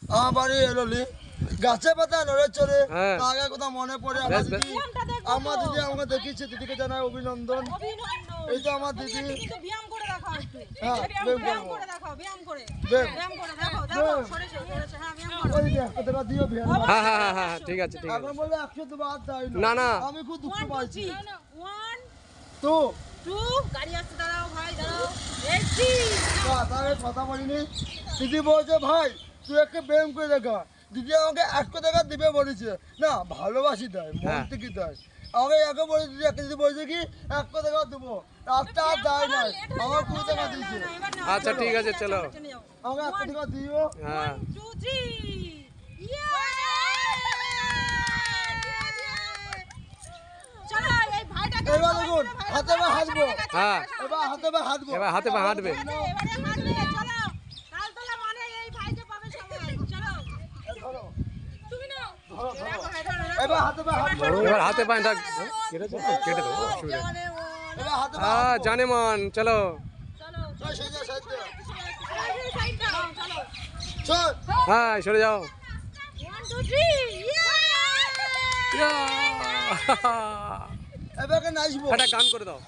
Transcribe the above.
আমার বাড়ি এলোলি গাছে পাতা নড়ে চড়ে আগে কথা মনে পড়ে আমার দিদি আমাকে দেখিয়েছে, দিদিকে জানাই অভিনন্দন। এই তো আমার দিদি। ঠিক আছে বললে 100 দেবো আর চাই না না, আমি খুব দুঃখ পাইছি। কথা বলিনি, দিদি বলছে ভাই তুই একটা প্রেম করে দেখা। দিদি আমাকে 100 টাকা দিবে বলেছে, না ভালোবাসি দেয়, মন থেকে দেয়। আমাকে একে বলে দিদি, একটা দিদি বলেছে কি 100 টাকা দেবো, রাস্তা আর দেয় নাই, আমার 20 টাকা দিয়েছে। আচ্ছা ঠিক আছে চলো, আমাকে 100 টাকা দিও। হ্যাঁ এবার দেখুন হাতে বা হাঁটবো, হ্যাঁ এবার হাতে বা হাঁটবো, এবার হাতে পা হাঁটবে। এবার হাতে বা হাঁটবো, এবার হাতে পায়ে ডাক কেটে দেবো, অসুবিধা নেই। এবার হাতে বা হ্যাঁ জানে মান, চলো চল। হ্যাঁ সরে যাও। এবার নাচবো, একটা গান করে দাও।